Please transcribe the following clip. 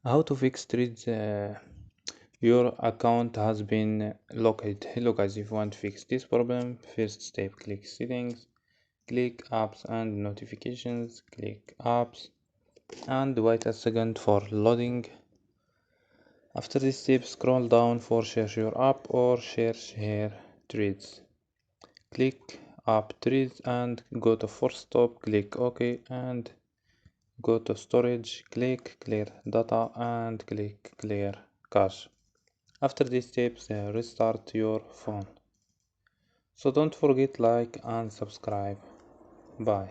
How to fix threads? Your account has been locked. Hello guys, if you want to fix this problem, first step, click settings, click apps and notifications, click apps and wait a second for loading. After this step, scroll down for search your app or search here threads. Click app threads and go to force stop, click OK and go to storage, click clear data and click clear cache. After these steps, restart your phone. So don't forget like and subscribe. Bye.